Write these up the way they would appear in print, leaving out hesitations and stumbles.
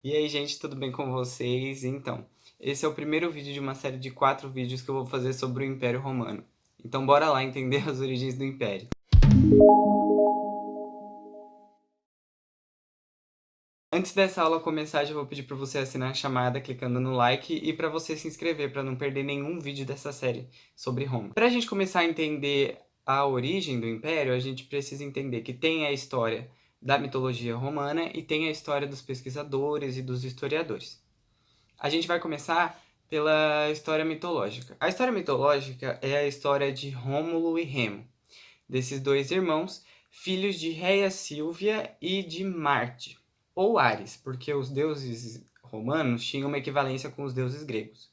E aí, gente, tudo bem com vocês? Então, esse é o primeiro vídeo de uma série de 4 vídeos que eu vou fazer sobre o Império Romano. Então, bora lá entender as origens do Império. Antes dessa aula começar, já vou pedir para você assinar a chamada clicando no like e para você se inscrever para não perder nenhum vídeo dessa série sobre Roma. Para a gente começar a entender a origem do Império, a gente precisa entender que tem a história da mitologia romana e tem a história dos pesquisadores e dos historiadores. A gente vai começar pela história mitológica. A história mitológica é a história de Rômulo e Remo, desses dois irmãos, filhos de Reia Sílvia e de Marte, ou Ares, porque os deuses romanos tinham uma equivalência com os deuses gregos.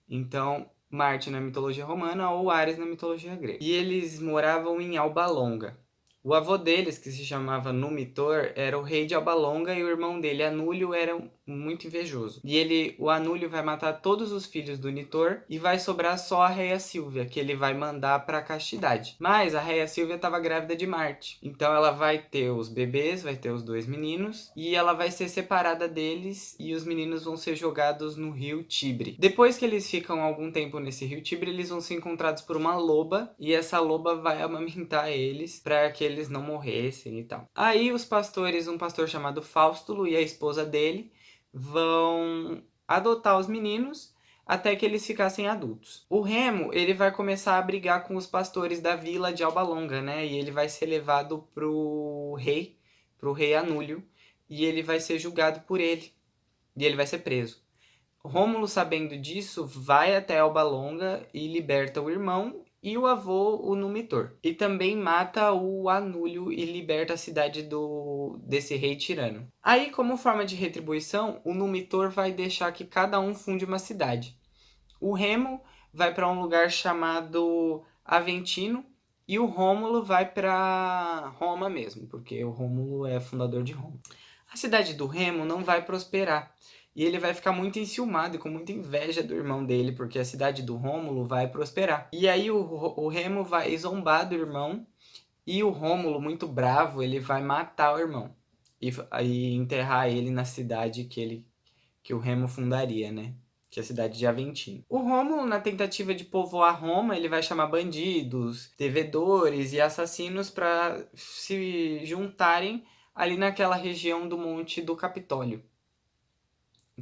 Então, Marte na mitologia romana ou Ares na mitologia grega. E eles moravam em Alba Longa. O avô deles, que se chamava Numitor, era o rei de Alba Longa e o irmão dele, Anúlio, era muito invejoso. E o Anúlio vai matar todos os filhos do Nitor e vai sobrar só a Reia Sílvia, que ele vai mandar para a castidade. Mas a Reia Sílvia estava grávida de Marte. Então ela vai ter os bebês, vai ter os dois meninos, e ela vai ser separada deles e os meninos vão ser jogados no rio Tibre. Depois que eles ficam algum tempo nesse rio Tibre, eles vão ser encontrados por uma loba e essa loba vai amamentar eles para que eles não morressem e tal. Aí os pastores, um pastor chamado Faustulo e a esposa dele, vão adotar os meninos até que eles ficassem adultos. O Remo, ele vai começar a brigar com os pastores da vila de Alba Longa, né? E ele vai ser levado pro rei Anúlio, e ele vai ser julgado por ele. E ele vai ser preso. Rômulo, sabendo disso, vai até Alba Longa e liberta o irmão e o avô, o Numitor. E também mata o Anúlio e liberta a cidade desse rei tirano. Aí, como forma de retribuição, o Numitor vai deixar que cada um funde uma cidade. O Remo vai para um lugar chamado Aventino e o Rômulo vai para Roma mesmo, porque o Rômulo é fundador de Roma. A cidade do Remo não vai prosperar. E ele vai ficar muito enciumado e com muita inveja do irmão dele, porque a cidade do Rômulo vai prosperar. E aí o Remo vai zombar do irmão, e o Rômulo, muito bravo, ele vai matar o irmão. E enterrar ele na cidade que o Remo fundaria, né? Que é a cidade de Aventino. O Rômulo, na tentativa de povoar Roma, ele vai chamar bandidos, devedores e assassinos para se juntarem ali naquela região do Monte do Capitólio,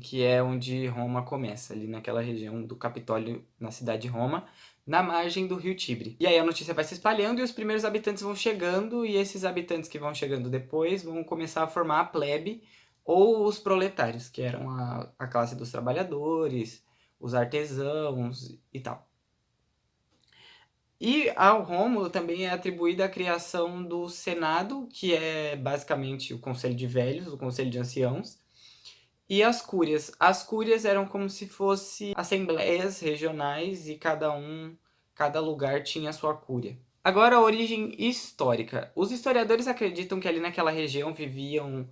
que é onde Roma começa, ali naquela região do Capitólio, na cidade de Roma, na margem do rio Tibre. E aí a notícia vai se espalhando e os primeiros habitantes vão chegando, e esses habitantes que vão chegando depois vão começar a formar a plebe ou os proletários, que eram a classe dos trabalhadores, os artesãos e tal. E ao Rômulo também é atribuída a criação do Senado, que é basicamente o Conselho de Velhos, o Conselho de Anciãos, e as cúrias. As cúrias eram como se fossem assembleias regionais e cada lugar tinha a sua cúria. Agora, a origem histórica. Os historiadores acreditam que ali naquela região viviam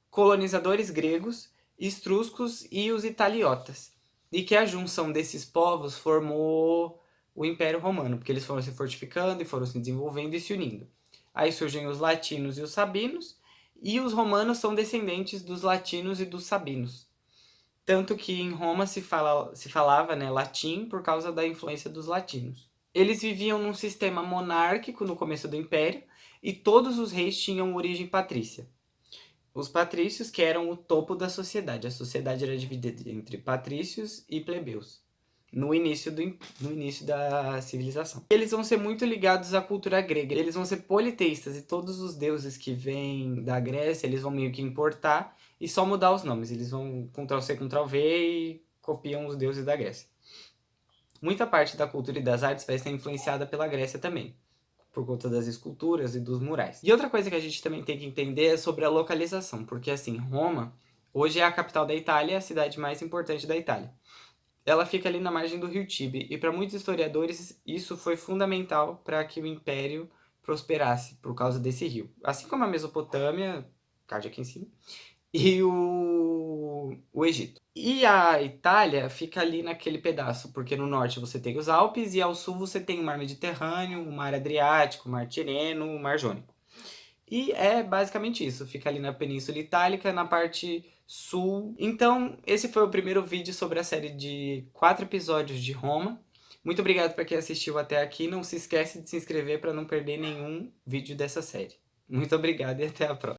colonizadores gregos, etruscos e os italiotas. E que a junção desses povos formou o Império Romano, porque eles foram se fortificando e foram se desenvolvendo e se unindo. Aí surgem os latinos e os sabinos, e os romanos são descendentes dos latinos e dos sabinos. Tanto que em Roma se falava, né, latim por causa da influência dos latinos. Eles viviam num sistema monárquico no começo do Império, e todos os reis tinham origem patrícia. Os patrícios, que eram o topo da sociedade. A sociedade era dividida entre patrícios e plebeus no início da civilização. Eles vão ser muito ligados à cultura grega. Eles vão ser politeístas, e todos os deuses que vêm da Grécia, eles vão meio que importar e só mudar os nomes. Eles vão Ctrl+C, Ctrl+V e copiam os deuses da Grécia. Muita parte da cultura e das artes vai ser influenciada pela Grécia também, por conta das esculturas e dos murais. E outra coisa que a gente também tem que entender é sobre a localização, porque assim, Roma hoje é a capital da Itália, a cidade mais importante da Itália. Ela fica ali na margem do rio Tibre, e para muitos historiadores isso foi fundamental para que o Império prosperasse, por causa desse rio. Assim como a Mesopotâmia, card aqui em cima, e o Egito. E a Itália fica ali naquele pedaço, porque no norte você tem os Alpes e ao sul você tem o mar Mediterrâneo, o mar Adriático, o mar Tireno, o mar Jônico. E é basicamente isso, fica ali na Península Itálica, na parte sul. Então, esse foi o primeiro vídeo sobre a série de 4 episódios de Roma. Muito obrigado para quem assistiu até aqui. Não se esquece de se inscrever para não perder nenhum vídeo dessa série. Muito obrigado e até a próxima.